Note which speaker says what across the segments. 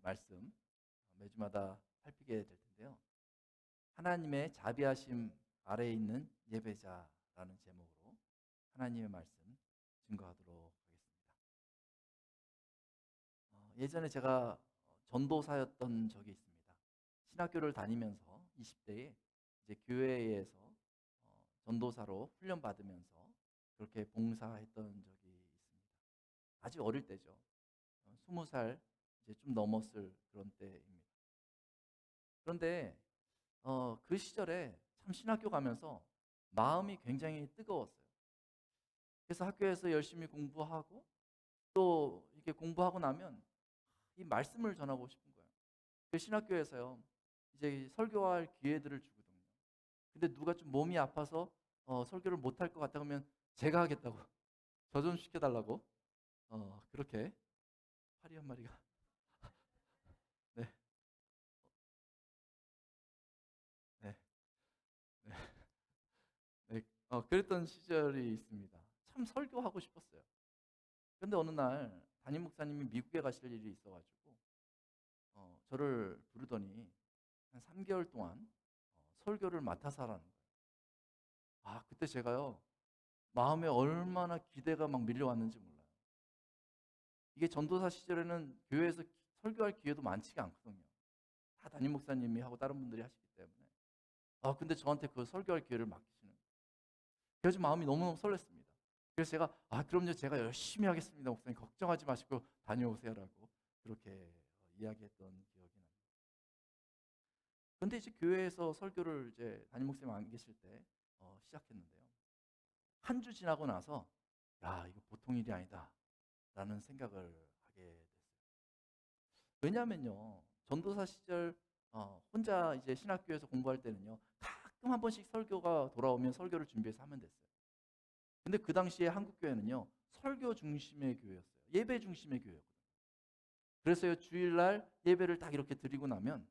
Speaker 1: 말씀 매주마다 살피게 될 텐데요. 하나님의 자비하심 아래에 있는 예배자라는 제목으로 하나님의 말씀 증거하도록 하겠습니다. 예전에 제가 전도사였던 적이 있습니다. 신학교를 다니면서 20대에 이제 교회에서 전도사로 훈련 받으면서 그렇게 봉사했던 적이 있습니다. 아주 어릴 때죠. 20살 이제 좀 넘었을 그런 때입니다. 그런데 그 시절에 참 신학교 가면서 마음이 굉장히 뜨거웠어요. 그래서 학교에서 열심히 공부하고 또 이렇게 공부하고 나면 이 말씀을 전하고 싶은 거예요. 그 신학교에서요, 이제 설교할 기회들을 주거든요. 근데 누가 좀 몸이 아파서 설교를 못할 것 같다 그러면 제가 하겠다고 저 좀 시켜달라고 그렇게 파리 한 마리가 네, 네, 네, 네, 그랬던 시절이 있습니다. 참 설교하고 싶었어요. 근데 어느 날 담임 목사님이 미국에 가실 일이 있어가지고 저를 부르더니 한 3개월 동안 설교를 맡아서 하라는 거예요. 아, 그때 제가요, 마음에 얼마나 기대가 막 밀려왔는지 몰라요. 이게 전도사 시절에는 교회에서 설교할 기회도 많지가 않거든요. 다 담임 목사님이 하고 다른 분들이 하시기 때문에. 근데 저한테 그 설교할 기회를 맡기시는 거예요. 그래서 마음이 너무너무 설렜습니다. 그래서 제가, 그럼요, 제가 열심히 하겠습니다. 목사님, 걱정하지 마시고 다녀오세요라고 그렇게 이야기했던 기억이 납니다. 근데 이제 교회에서 설교를 이제 담임 목사님 안 계실 때 시작했는데요. 한 주 지나고 나서 야, 이거 보통 일이 아니다라는 생각을 하게 됐어요. 왜냐면요, 전도사 시절 혼자 이제 신학교에서 공부할 때는요, 가끔 한 번씩 설교가 돌아오면 설교를 준비해서 하면 됐어요. 근데 그 당시에 한국 교회는요, 설교 중심의 교회였어요. 예배 중심의 교회였거든요. 그래서요, 주일날 예배를 딱 이렇게 드리고 나면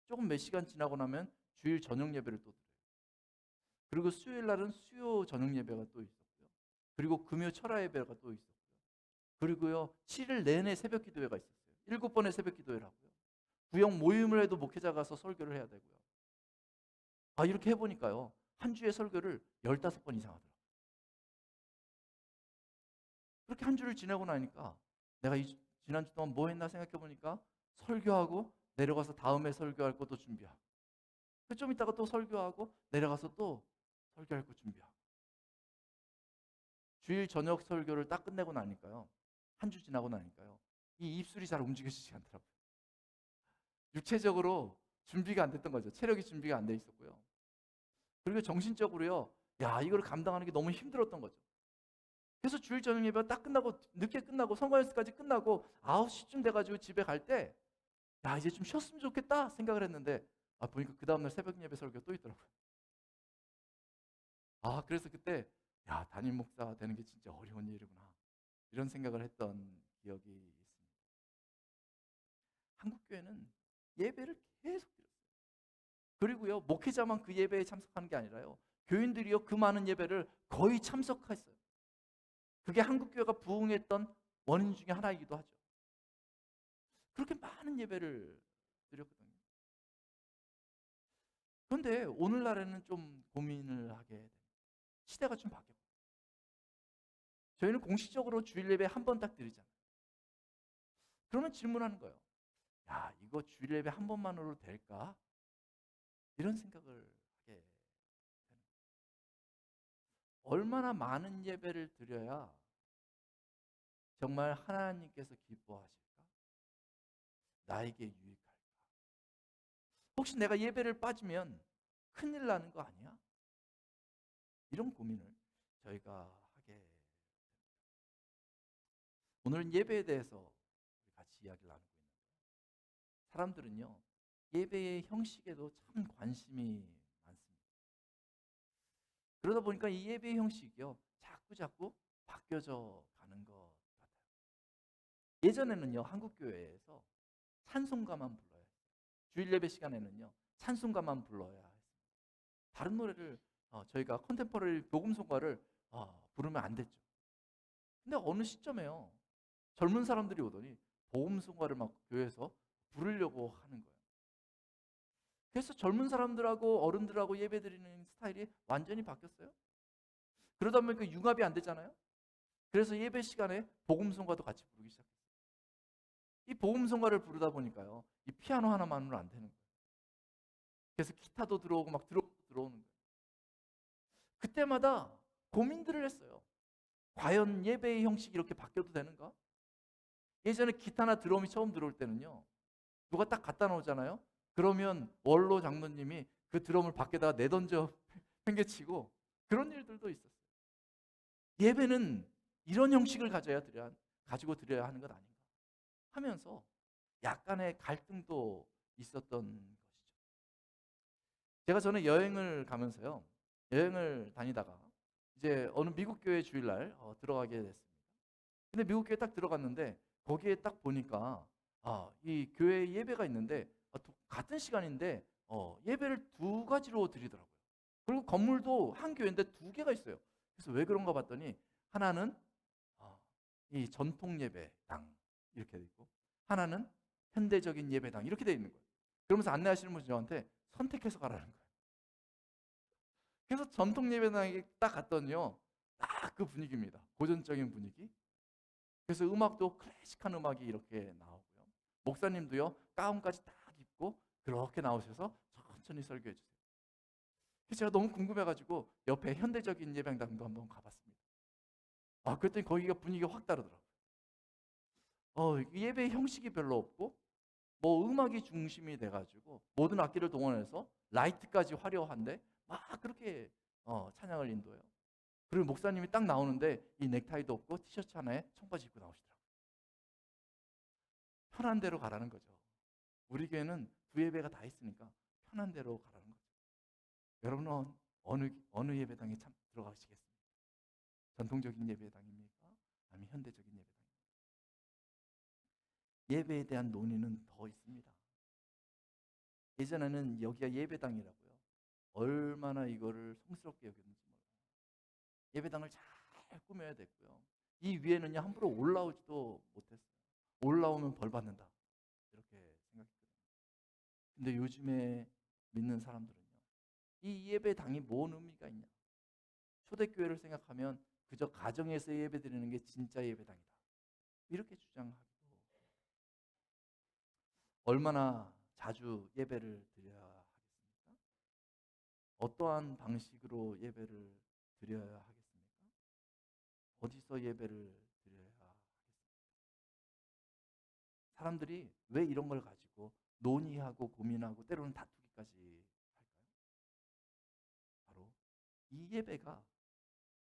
Speaker 1: 조금 몇 시간 지나고 나면 주일 저녁 예배를 또 드려요. 그리고 수요일 날은 수요 저녁 예배가 또 있었고요. 그리고 금요 철야 예배가 또 있었고요. 그리고요, 7일 내내 새벽 기도회가 있었어요. 7번의 새벽 기도회를 하고요. 구역 모임을 해도 목회자 가서 설교를 해야 되고요. 이렇게 해보니까요, 한 주에 설교를 15번 이상 하더라고요. 그렇게 한 주를 지내고 나니까 내가 지난주 동안 뭐 했나 생각해 보니까 설교하고 내려가서 다음에 설교할 것도 준비하고 좀 있다가 또 설교하고 내려가서 또 설교할 거 준비하고 주일 저녁 설교를 딱 끝내고 나니까요, 한 주 지나고 나니까요, 이 입술이 잘 움직여지지 않더라고요. 육체적으로 준비가 안 됐던 거죠. 체력이 준비가 안 돼 있었고요. 그리고 정신적으로요, 야, 이걸 감당하는 게 너무 힘들었던 거죠. 그래서 주일 저녁 예배가 딱 끝나고 늦게 끝나고 성과 연습까지 끝나고 9시쯤 돼가지고 집에 갈 때, 야, 이제 좀 쉬었으면 좋겠다 생각을 했는데 보니까 그 다음날 새벽 예배 설교가 또 있더라고요. 그래서 그때, 야, 담임 목사 되는 게 진짜 어려운 일이구나 이런 생각을 했던 기억이 있습니다. 한국 교회는 예배를 계속 드렸어요. 그리고요, 목회자만 그 예배에 참석하는 게 아니라요, 교인들이요, 그 많은 예배를 거의 참석했어요. 그게 한국 교회가 부흥했던 원인 중에 하나이기도 하죠. 그렇게 많은 예배를 드렸거든요. 그런데 오늘날에는 좀 고민을 하게 됩니다. 시대가 좀 바뀌었고, 저희는 공식적으로 주일 예배 한 번 딱 드리잖아요. 그러면 질문하는 거예요. 야, 이거 주일 예배 한 번만으로 될까? 이런 생각을 하게 되는 거예요. 얼마나 많은 예배를 드려야 정말 하나님께서 기뻐하실까? 나에게 유익할까? 혹시 내가 예배를 빠지면 큰일 나는 거 아니야? 이런 고민을 저희가 하게 됩니다. 오늘은 예배에 대해서 같이 이야기를 나누고 있는데, 사람들은요, 예배의 형식에도 참 관심이 많습니다. 그러다 보니까 이 예배의 형식이요, 자꾸 바뀌어져 가는 것 같아요. 예전에는요, 한국 교회에서 찬송가만 불러야 했어요. 주일 예배 시간에는요, 찬송가만 불러야 했습니다. 다른 노래를 저희가 컨템포러리 복음송가를 부르면 안 됐죠. 근데 어느 시점에요, 젊은 사람들이 오더니 복음송가를 막 교회에서 부르려고 하는 거예요. 그래서 젊은 사람들하고 어른들하고 예배드리는 스타일이 완전히 바뀌었어요. 그러다 보니까 융합이 안 되잖아요. 그래서 예배 시간에 복음성가도 같이 부르기 시작했어요. 이 복음성가를 부르다 보니까요, 이 피아노 하나만으로 안 되는 거예요. 그래서 기타도 들어오고 막 들어오는 거예요. 그때마다 고민들을 했어요. 과연 예배의 형식이 이렇게 바뀌어도 되는가? 예전에 기타나 드럼이 처음 들어올 때는요, 누가 딱 갖다 놓잖아요. 그러면 원로 장로님이 그 드럼을 밖에다가 내던져 팽개치고 그런 일들도 있었어요. 예배는 이런 형식을 가지고 드려야 하는 것 아닌가 하면서 약간의 갈등도 있었던 것이죠. 제가 전에 여행을 가면서요. 여행을 다니다가 이제 어느 미국 교회 주일날 들어가게 됐습니다. 근데 미국 교회 딱 들어갔는데 거기에 딱 보니까 이 교회 예배가 있는데 같은 시간인데 예배를 두 가지로 드리더라고요. 그리고 건물도 한 교회인데 두 개가 있어요. 그래서 왜 그런가 봤더니 하나는 어, 이 전통 예배당 이렇게 돼 있고 하나는 현대적인 예배당 이렇게 돼 있는 거예요. 그러면서 안내하시는 분이 저한테 선택해서 가라는 거예요. 그래서 전통 예배당에 딱 갔더니요. 딱 그 분위기입니다. 고전적인 분위기. 그래서 음악도 클래식한 음악이 이렇게 나오고요. 목사님도요. 가운까지 딱 입고 그렇게 나오셔서 천천히 설교해 주세요. 그래서 제가 너무 궁금해가지고 옆에 현대적인 예배당도 한번 가봤습니다. 그랬더니 거기가 분위기가 확 다르더라고요. 예배 형식이 별로 없고 뭐 음악이 중심이 돼가지고 모든 악기를 동원해서 라이트까지 화려한데 막 그렇게 찬양을 인도해요. 그리고 목사님이 딱 나오는데 이 넥타이도 없고 티셔츠 하나에 청바지 입고 나오시더라고요. 편한 대로 가라는 거죠. 우리 교회는 두 예배가 다 있으니까 편한 대로 가라는 거죠. 여러분은 어느 예배당에 참 들어가시겠습니까? 전통적인 예배당입니까? 아니면 현대적인 예배당입니까? 예배에 대한 논의는 더 있습니다. 예전에는 여기가 예배당이라고요. 얼마나 이거를 성스럽게 여겼는지 몰라요. 예배당을 잘 꾸며야 됐고요. 이 위에는요 함부로 올라오지도 못했어요. 올라오면 벌 받는다 이렇게 생각했거든요. 근데 요즘에 믿는 사람들은요, 이 예배당이 뭔 의미가 있냐? 초대교회를 생각하면 그저 가정에서 예배드리는 게 진짜 예배당이다. 이렇게 주장하기도 해요. 얼마나 자주 예배를 드려야 하겠습니까? 어떠한 방식으로 예배를 드려야 하겠습니까? 어디서 예배를 드려야 하겠습니까? 사람들이 왜 이런 걸 가지고 논의하고 고민하고 때로는 다투기까지 할까요? 바로 이 예배가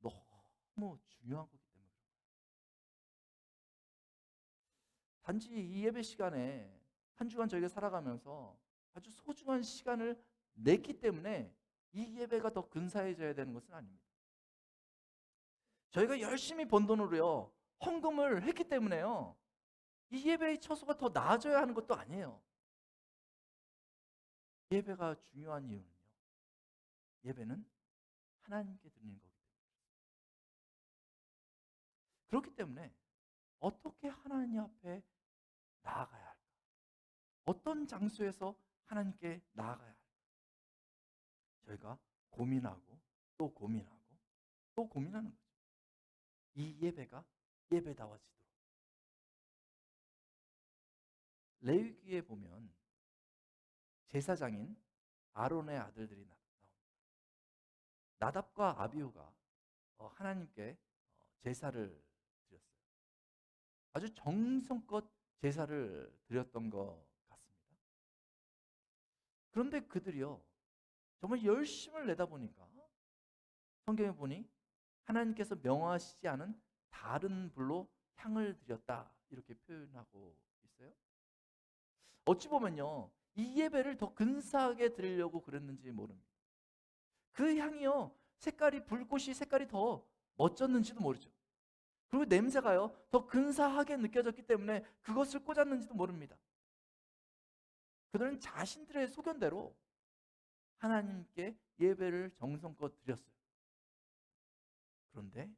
Speaker 1: 너무 중요한 거기 때문에 그래요. 단지 이 예배 시간에 한 주간 저희가 살아가면서 아주 소중한 시간을 냈기 때문에 이 예배가 더 근사해져야 되는 것은 아닙니다. 저희가 열심히 번 돈으로요 헌금을 했기 때문에요 이 예배의 처소가 더 나아져야 하는 것도 아니에요. 예배가 중요한 이유는요, 예배는 하나님께 드리는 거기 때문에 그렇기 때문에 어떻게 하나님 앞에 나아가야 할까? 어떤 장소에서 하나님께 나아가야 할까? 저희가 고민하고 또 고민하고 또 고민하는 거죠. 이 예배가 예배다워지도록. 레위기에 보면 제사장인 아론의 아들들이 나옵니다. 나답과 아비후가 하나님께 제사를 드렸어요. 아주 정성껏 제사를 드렸던 것 같습니다. 그런데 그들이요 정말 열심을 내다 보니까 성경에 보니 하나님께서 명하시지 않은 다른 불로 향을 드렸다 이렇게 표현하고 있어요. 어찌 보면요 이 예배를 더 근사하게 드리려고 그랬는지 모릅니다. 그 향이요 색깔이 불꽃이 색깔이 더 멋졌는지도 모르죠. 그리고 냄새가요 더 근사하게 느껴졌기 때문에 그것을 꽂았는지도 모릅니다. 그들은 자신들의 소견대로 하나님께 예배를 정성껏 드렸어요. 그런데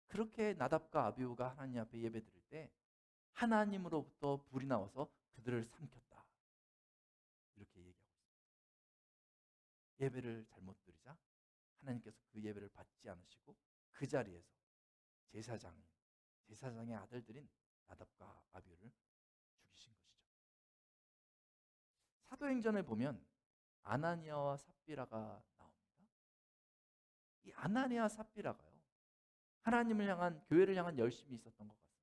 Speaker 1: 그렇게 나답과 아비후가 하나님 앞에 예배 드릴 때 하나님으로부터 불이 나와서 그들을 삼켰다. 이렇게 얘기하고 있습니다. 예배를 잘못 드리자 하나님께서 그 예배를 받지 않으시고 그 자리에서 제사장의 아들들인 나답과 아비후를 죽이신 것이죠. 사도행전에 보면 아나니아와 삽비라가 나옵니다. 이 아나니아 삽비라가요, 하나님을 향한, 교회를 향한 열심이 있었던 것 같습니다.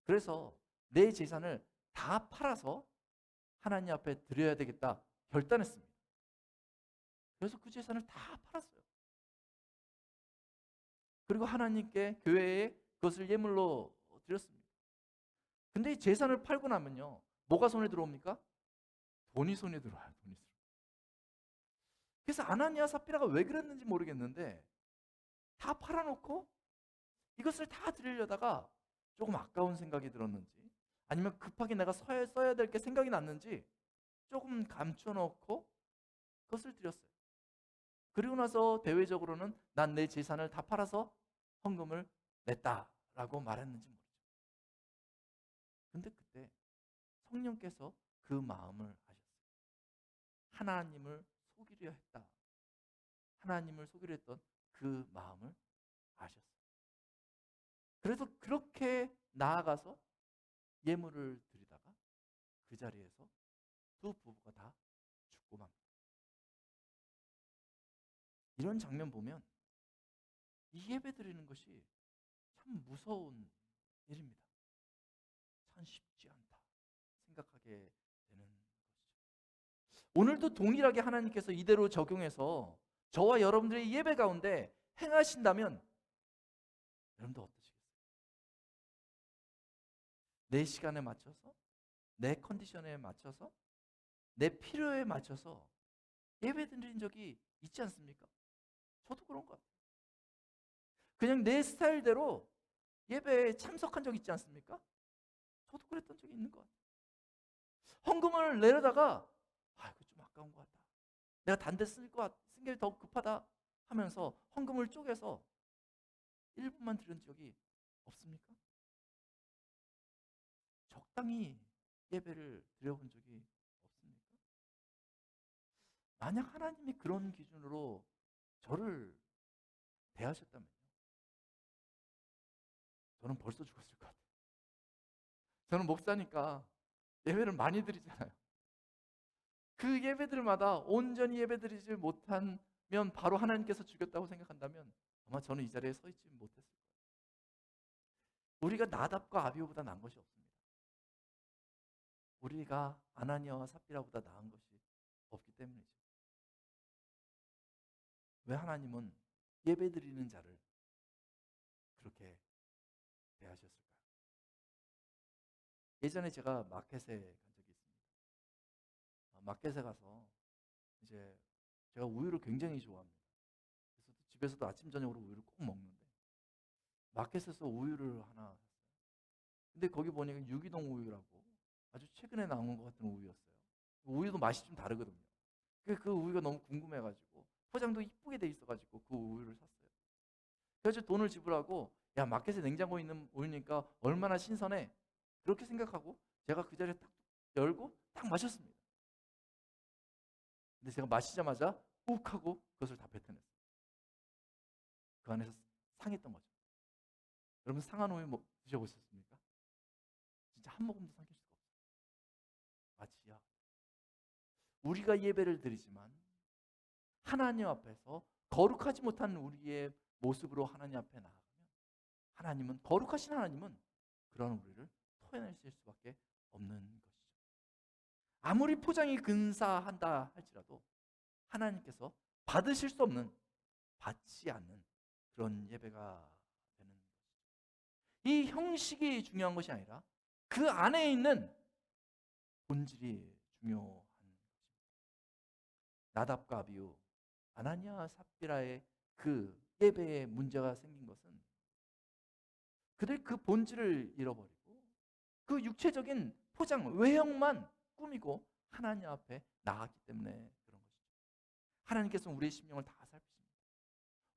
Speaker 1: 그래서 내 재산을 다 팔아서 하나님 앞에 드려야 되겠다 결단했습니다. 그래서 그 재산을 다 팔았어요. 그리고 하나님께, 교회에 그것을 예물로 드렸습니다. 근데 이 재산을 팔고 나면요, 뭐가 손에 들어옵니까? 돈이 손에 들어와요. 돈이. 그래서 아나니아 삽비라가 왜 그랬는지 모르겠는데 다 팔아놓고 이것을 다 드리려다가 조금 아까운 생각이 들었는지, 아니면 급하게 내가 써야 될 게 생각이 났는지 조금 감춰놓고 그것을 드렸어요. 그리고 나서 대외적으로는 난 내 재산을 다 팔아서 헌금을 냈다라고 말했는지 모르죠. 근데 그때 성령께서 그 마음을 아셨어요. 하나님을 속이려 했다. 하나님을 속이려 했던 그 마음을 아셨어요. 그래서 그렇게 나아가서 예물을 드리다가 그 자리에서 두 부부가 다 죽고 맙니다. 이런 장면 보면 이 예배 드리는 것이 참 무서운 일입니다. 참 쉽지 않다 생각하게 되는 것이죠. 오늘도 동일하게 하나님께서 이대로 적용해서 저와 여러분들의 예배 가운데 행하신다면 여러분도 어떠시겠어요? 내 시간에 맞춰서, 내 컨디션에 맞춰서, 내 필요에 맞춰서 예배 드린 적이 있지 않습니까? 저도 그런 것 같아요. 그냥 내 스타일대로 예배에 참석한 적 있지 않습니까? 저도 그랬던 적이 있는 것 같아요. 헌금을 내려다가 이거 좀 아까운 것 같다, 내가 단 데 쓸 게 더 급하다 하면서 헌금을 쪼개서 1분만 드린 적이 없습니까? 적당히 예배를 드려본 적이 없습니까? 만약 하나님이 그런 기준으로 저를 대하셨다면요, 저는 벌써 죽었을 것 같아요. 저는 목사니까 예배를 많이 드리잖아요. 그 예배들마다 온전히 예배드리지 못하면 바로 하나님께서 죽였다고 생각한다면 아마 저는 이 자리에 서 있지 못했을 거예요. 우리가 나답과 아비후보다 나은 것이 없습니다. 우리가 아나니아와 삽비라보다 나은 것이 없기 때문이죠. 왜 하나님은 예배드리는 자를 그렇게 대하셨을까요? 예전에 제가 마켓에 간 적이 있습니다. 마켓에 가서 이제 제가 우유를 굉장히 좋아합니다. 그래서 집에서도 아침 저녁으로 우유를 꼭 먹는데 마켓에서 우유를 하나 샀어요. 근데 거기 보니까 유기농 우유라고 아주 최근에 나온 것 같은 우유였어요. 우유도 맛이 좀 다르거든요. 그 우유가 너무 궁금해가지고 포장도 이쁘게 돼 있어가지고 그 우유를 샀어요. 그래서 돈을 지불하고, 야, 마켓에 냉장고에 있는 우유니까 얼마나 신선해, 그렇게 생각하고 제가 그 자리에 딱 열고 딱 마셨습니다. 근데 제가 마시자마자 욱 하고 그것을 다 뱉어냈어요. 그 안에서 상했던 거죠. 여러분, 상한 우유 드셔보셨습니까? 진짜 한 모금도 삼킬 수가 없어요. 마치야, 우리가 예배를 드리지만 하나님 앞에서 거룩하지 못한 우리의 모습으로 하나님 앞에 나아가면 하나님은, 거룩하신 하나님은 그런 우리를 토해내실 수밖에 없는 것이죠. 아무리 포장이 근사한다 할지라도 하나님께서 받으실 수 없는, 받지 않는 그런 예배가 되는 것이죠. 이 형식이 중요한 것이 아니라 그 안에 있는 본질이 중요한 것입니다. 나답과 아비후, 아나니아 삽비라의 그 예배에 문제가 생긴 것은 그들 그 본질을 잃어버리고 그 육체적인 포장, 외형만 꾸미고 하나님 앞에 나갔기 때문에 그런 것이죠. 하나님께서는 우리의 심령을 다 살피십니다.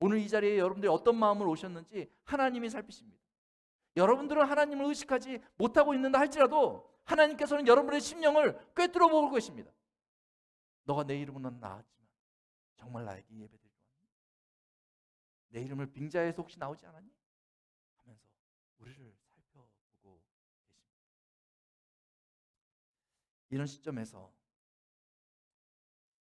Speaker 1: 오늘 이 자리에 여러분들이 어떤 마음으로 오셨는지 하나님이 살피십니다. 여러분들은 하나님을 의식하지 못하고 있는다 할지라도 하나님께서는 여러분의 심령을 꿰뚫어 볼 것입니다. 너가 내 이름으로 나왔지만 정말 나에게 예배드리러 왔니? 내 이름을 빙자에서 혹시 나오지 않았니? 하면서 우리를 살펴보고 계십니다. 이런 시점에서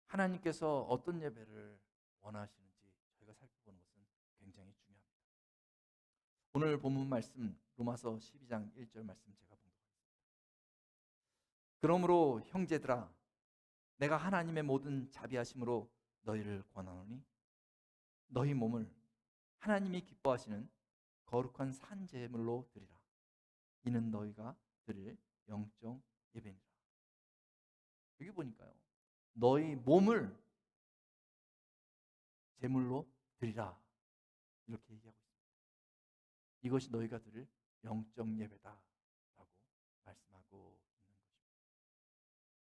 Speaker 1: 하나님께서 어떤 예배를 원하시는지 저희가 살펴보는 것은 굉장히 중요합니다. 오늘 본문 말씀 로마서 12장 1절 말씀 제가 봉독하겠습니다. 그러므로 형제들아 내가 하나님의 모든 자비하심으로 너희를 권하노니 너희 몸을 하나님이 기뻐하시는 거룩한 산 제물로 드리라. 이는 너희가 드릴 영적 예배니라. 여기 보니까요. 너희 몸을 제물로 드리라. 이렇게 얘기하고 있습니다. 이것이 너희가 드릴 영적 예배다라고 말씀하고 있는 것입니다.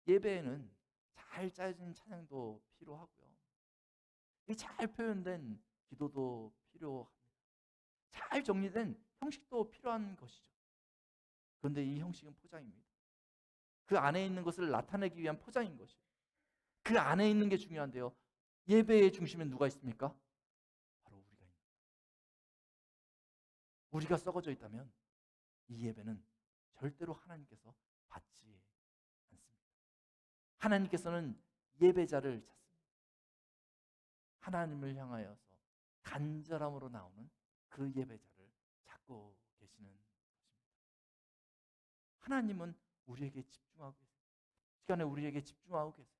Speaker 1: 예배에는 잘 짜여진 찬양도 필요하고요. 이 잘 표현된 기도도 필요합니다. 잘 정리된 형식도 필요한 것이죠. 그런데 이 형식은 포장입니다. 그 안에 있는 것을 나타내기 위한 포장인 것이에요. 그 안에 있는 게 중요한데요. 예배의 중심에 누가 있습니까? 바로 우리가 있는 거예요. 우리가 썩어져 있다면 이 예배는 절대로 하나님께서 받지 않습니다. 하나님께서는 예배자를 찾습니다. 하나님을 향하여서 간절함으로 나오는 그 예배자를 찾고 계시는 것입니다. 하나님은 우리에게 집중하고 계세요. 시간에 우리에게 집중하고 계세요.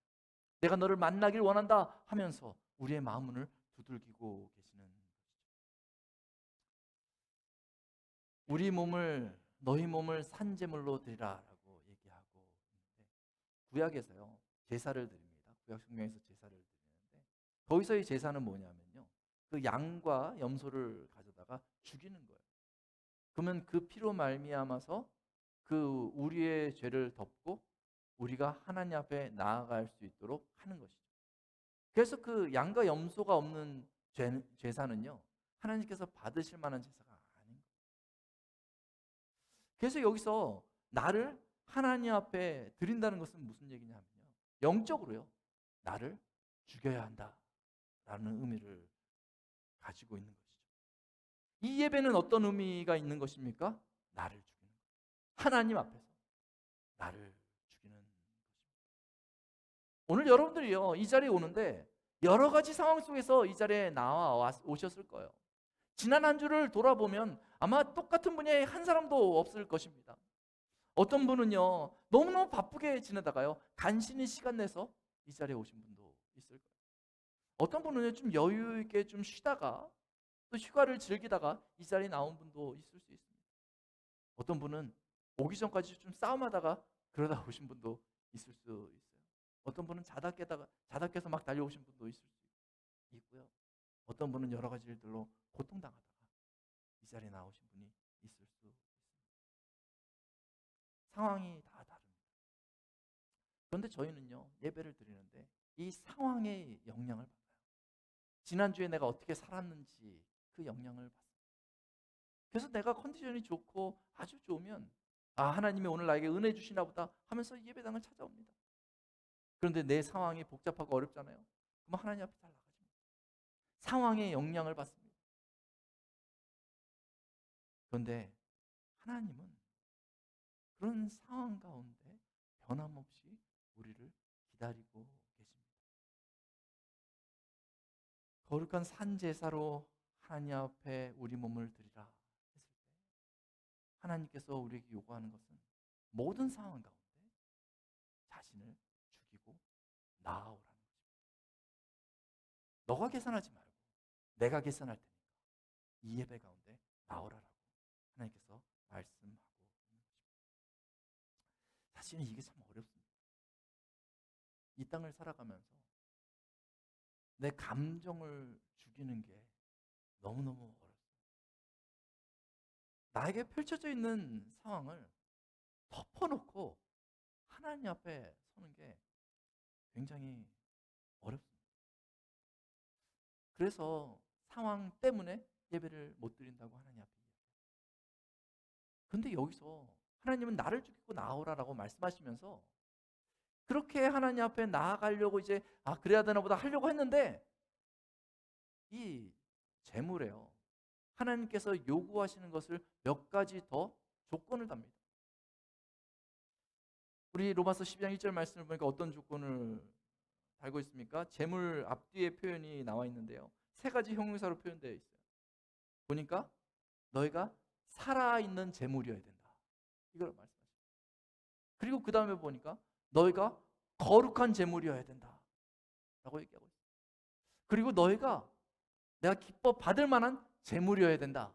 Speaker 1: 내가 너를 만나길 원한다 하면서 우리의 마음을 두들기고 계시는 것이죠. 우리 몸을 너희 몸을 산제물로 드리라라고 얘기하고 있는데 구약에서요 제사를 드립니다. 구약 성경에서 제사를 드리는데 거기서의 제사는 뭐냐면요 그 양과 염소를 가져다가 죽이는 거예요. 그러면 그 피로 말미암아서 그 우리의 죄를 덮고 우리가 하나님 앞에 나아갈 수 있도록 하는 것이죠. 그래서 그 양과 염소가 없는 제사는요 하나님께서 받으실 만한 제사가 아닌 거예요. 그래서 여기서 나를 하나님 앞에 드린다는 것은 무슨 얘기냐면요 영적으로요 나를 죽여야 한다라는 의미를 가지고 있는 것이죠. 이 예배는 어떤 의미가 있는 것입니까? 나를 죽이는 것. 하나님 앞에서 나를 죽이는 것입니다. 오늘 여러분들이요 이 자리에 오는데 여러 가지 상황 속에서 이 자리에 오셨을 거예요. 지난 한 주를 돌아보면 아마 똑같은 분이 한 사람도 없을 것입니다. 어떤 분은요 너무너무 바쁘게 지내다가요 간신히 시간 내서 이 자리에 오신 분도 있을 거예요. 어떤 분은 좀 여유 있게 좀 쉬다가 또 휴가를 즐기다가 이 자리에 나온 분도 있을 수 있습니다. 어떤 분은 오기 전까지 좀 싸움하다가 그러다 오신 분도 있을 수 있어요. 어떤 분은 자다 깨서 막 달려오신 분도 있을 수 있고요. 어떤 분은 여러 가지 일들로 고통당하다가 이 자리에 나오신 분이 있을 수 있습니다. 상황이 다 다릅니다. 그런데 저희는요 예배를 드리는데 이 상황의 영향을 받아요. 지난주에 내가 어떻게 살았는지 그 영향을 받습니다. 그래서 내가 컨디션이 좋고 아주 좋으면 아 하나님이 오늘 나에게 은혜 주시나 보다 하면서 예배당을 찾아옵니다. 그런데 내 상황이 복잡하고 어렵잖아요. 그럼 하나님 앞에 잘 나가지 못해요. 상황의 영향을 받습니다. 그런데 하나님은 그런 상황 가운데 변함없이 우리를 기다리고 계십니다. 거룩한 산 제사로 하나님 앞에 우리 몸을 드리라 했을 때 하나님께서 우리에게 요구하는 것은 모든 상황 가운데 자신을 죽이고 나아오라는 것입니다. 너가 계산하지 말고 내가 계산할 테니까 이 예배 가운데 나오라라고 하나님께서 말씀하고 있는 것입니다. 사실은 이게 참 어렵습니다. 이 땅을 살아가면서 내 감정을 죽이는 게 너무너무 어렵습니다. 나에게 펼쳐져 있는 상황을 덮어놓고 하나님 앞에 서는 게 굉장히 어렵습니다. 그래서 상황 때문에 예배를 못 드린다고 하나님 앞에 얘기합니다. 그런데 여기서 하나님은 나를 죽이고 나오라라고 말씀하시면서 그렇게 하나님 앞에 나아가려고 이제 그래야 되나 보다 하려고 했는데 이 재물에요. 하나님께서 요구하시는 것을 몇 가지 더 조건을 답니다. 우리 로마서 12장 1절 말씀을 보니까 어떤 조건을 달고 있습니까? 재물 앞뒤에 표현이 나와 있는데요. 세 가지 형용사로 표현되어 있어요. 보니까 너희가 살아있는 재물이어야 된다. 이걸 말씀하시죠. 그리고 그 다음에 보니까 너희가 거룩한 재물이어야 된다. 라고 얘기하고 있어요. 그리고 너희가 내가 기뻐 받을 만한 재물이어야 된다.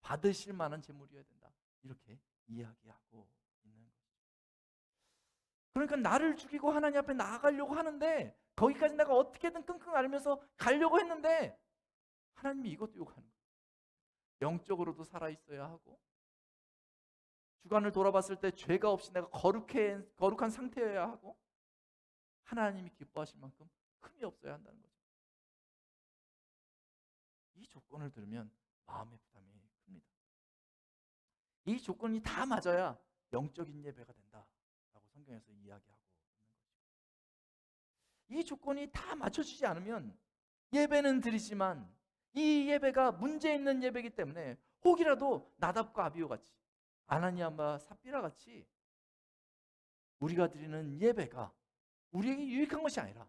Speaker 1: 받으실 만한 재물이어야 된다. 이렇게 이야기하고 있는 거죠. 그러니까 나를 죽이고 하나님 앞에 나아가려고 하는데 거기까지 내가 어떻게든 끙끙 앓으면서 가려고 했는데 하나님이 이것도 요구하는 거예요. 영적으로도 살아있어야 하고 주관을 돌아봤을 때 죄가 없이 내가 거룩한 상태여야 하고 하나님이 기뻐하실 만큼 흠이 없어야 한다는 거죠. 이 조건을 들으면 마음의 부담이 큽니다. 이 조건이 다 맞아야 영적인 예배가 된다라고 성경에서 이야기하고 있는 거죠. 이 조건이 다 맞춰지지 않으면 예배는 드리지만 이 예배가 문제 있는 예배이기 때문에 혹이라도 나답과 아비오 같이 아나니아와 삽비라 같이 우리가 드리는 예배가 우리에게 유익한 것이 아니라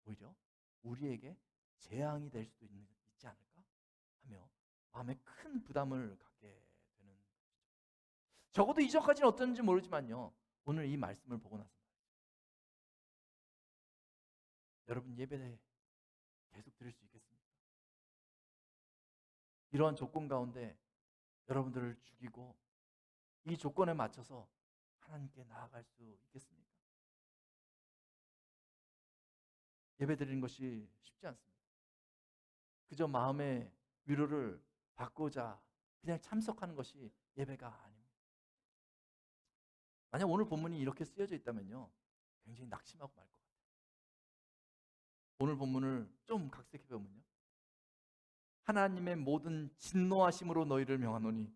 Speaker 1: 오히려 우리에게 재앙이 될 수도 있지 않을까 하며 마음에 큰 부담을 갖게 되는 것이죠. 적어도 이전까지는 어떤지 모르지만요. 오늘 이 말씀을 보고 나서 여러분 예배 계속 드릴 수 있겠습니까? 이러한 조건 가운데 여러분들을 죽이고 이 조건에 맞춰서 하나님께 나아갈 수 있겠습니까? 예배 드리는 것이 쉽지 않습니다. 그저 마음의 위로를 받고자 그냥 참석하는 것이 예배가 아닙니다. 만약 오늘 본문이 이렇게 쓰여져 있다면요. 굉장히 낙심하고 말 것 같아요. 오늘 본문을 좀 각색해 보면요. 하나님의 모든 진노하심으로 너희를 명하노니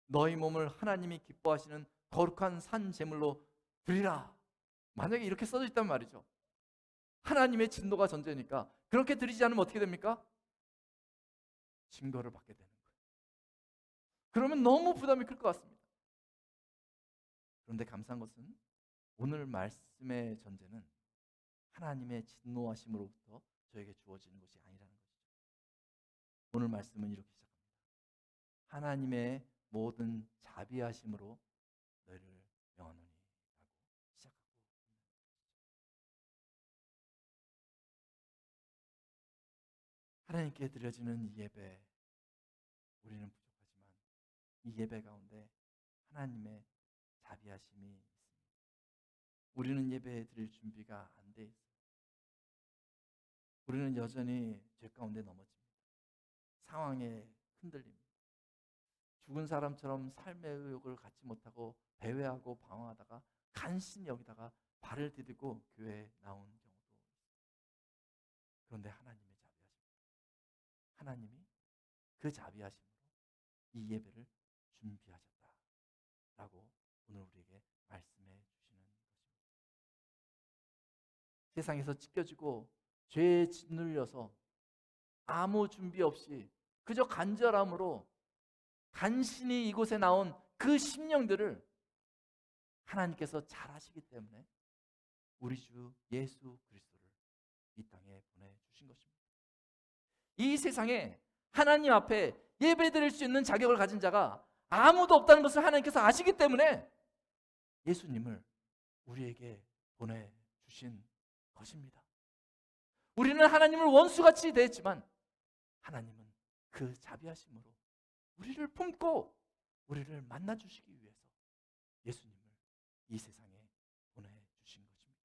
Speaker 1: 너희 몸을 하나님이 기뻐하시는 거룩한 산 제물로 드리라. 만약에 이렇게 써져 있단 말이죠. 하나님의 진노가 전제니까 그렇게 드리지 않으면 어떻게 됩니까? 증거를 받게 되는 거예요. 그러면 너무 부담이 클 것 같습니다. 그런데 감사한 것은 오늘 말씀의 전제는 하나님의 진노하심으로부터 저에게 주어지는 것이 아니라는 것이죠. 오늘 말씀은 이렇게 시작합니다. 하나님의 모든 자비하심으로 너희를 명하노니 라고 시작하고 있는 것이죠. 하나님께 드려지는 이 예배 우리는 부족하지만 이 예배 가운데 하나님의 자비하심이 있습니다. 우리는 예배 드릴 준비가 안 돼 있어요. 우리는 여전히 죄 가운데 넘어집니다. 상황에 흔들립니다. 죽은 사람처럼 삶의 의욕을 갖지 못하고 배회하고 방황하다가 간신히 여기다가 발을 디디고 교회에 나온 경우도 있습니다. 그런데 하나님의 자비하심, 하나님이 그 자비하심으로 이 예배를 준비하셨다라고 오늘 우리에게 말씀해 주시는 것입니다. 세상에서 찢겨지고 죄에 짓눌려서 아무 준비 없이 그저 간절함으로 간신히 이곳에 나온 그 심령들을 하나님께서 잘 아시기 때문에 우리 주 예수 그리스도를 이 땅에 보내주신 것입니다. 이 세상에 하나님 앞에 예배드릴 수 있는 자격을 가진 자가 아무도 없다는 것을 하나님께서 아시기 때문에 예수님을 우리에게 보내주신 것입니다. 우리는 하나님을 원수같이 대했지만 하나님은 그 자비하심으로 우리를 품고 우리를 만나주시기 위해서 예수님을 이 세상에 보내주신 것입니다.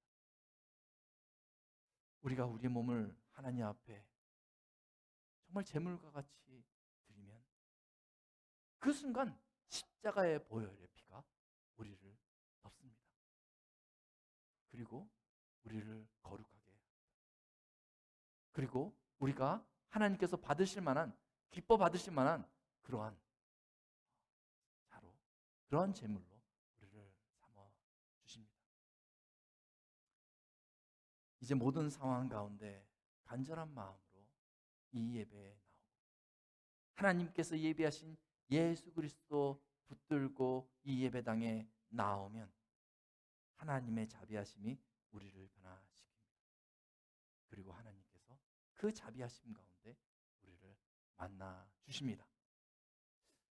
Speaker 1: 우리가 우리 몸을 하나님 앞에 정말 제물과 같이 드리면 그 순간 십자가의 보혈의 피가 우리를 덮습니다. 그리고 우리를 거룩하게 합니다. 그리고 우리가 하나님께서 받으실 만한 기뻐 받으실 만한 그러한 자로 그런 제물로 우리를 삼아 주십니다. 이제 모든 상황 가운데 간절한 마음으로 이 예배에 나오고 하나님께서 예비하신 예수 그리스도 붙들고 이 예배당에 나오면 하나님의 자비하심이 우리를 변화시킵니다. 그리고 하나님께서 그 자비하심 가운데 우리를 만나 주십니다.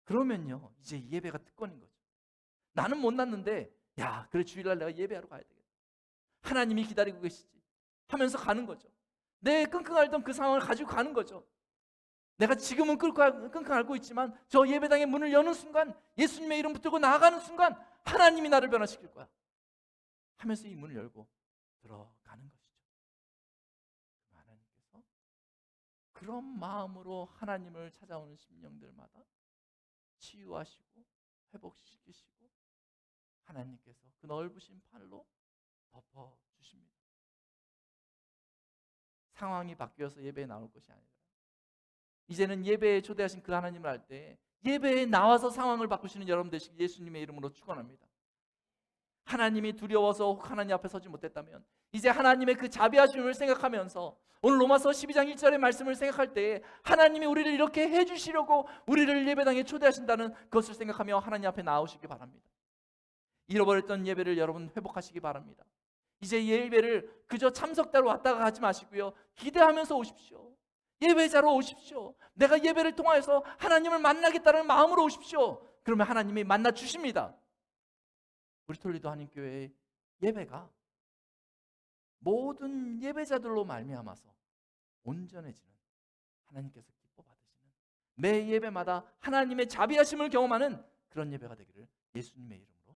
Speaker 1: 그러면요, 이제 예배가 특권인 거죠. 나는 못 났는데, 야, 그래 주일날 내가 예배하러 가야 되겠다. 하나님이 기다리고 계시지 하면서 가는 거죠. 내 끙끙 앓던 그 상황을 가지고 가는 거죠. 내가 지금은 끙끙 앓고 있지만 저 예배당의 문을 여는 순간, 예수님의 이름 붙들고 나아가는 순간 하나님이 나를 변화시킬 거야 하면서 이 문을 열고 들어가는 것이죠. 하나님께서 그런 마음으로 하나님을 찾아오는 심령들마다 치유하시고 회복시키시고 하나님께서 그 넓으신 팔로 덮어주십니다. 상황이 바뀌어서 예배에 나올 것이 아니라 이제는 예배에 초대하신 그 하나님을 알 때 예배에 나와서 상황을 바꾸시는 여러분 되시길 예수님의 이름으로 축원합니다. 하나님이 두려워서 혹 하나님 앞에 서지 못했다면 이제 하나님의 그 자비하심을 생각하면서 오늘 로마서 12장 1절의 말씀을 생각할 때 하나님이 우리를 이렇게 해주시려고 우리를 예배당에 초대하신다는 그것을 생각하며 하나님 앞에 나오시기 바랍니다. 잃어버렸던 예배를 여러분 회복하시기 바랍니다. 이제 예배를 그저 참석자로 왔다가 가지 마시고요, 기대하면서 오십시오. 예배자로 오십시오. 내가 예배를 통하여서 하나님을 만나겠다는 마음으로 오십시오. 그러면 하나님이 만나 주십니다. 우리 톨리도 한인교회의 예배가 모든 예배자들로 말미암아서 온전해지는, 하나님께서 기뻐 받으시는 매 예배마다 하나님의 자비하심을 경험하는 그런 예배가 되기를 예수님의 이름으로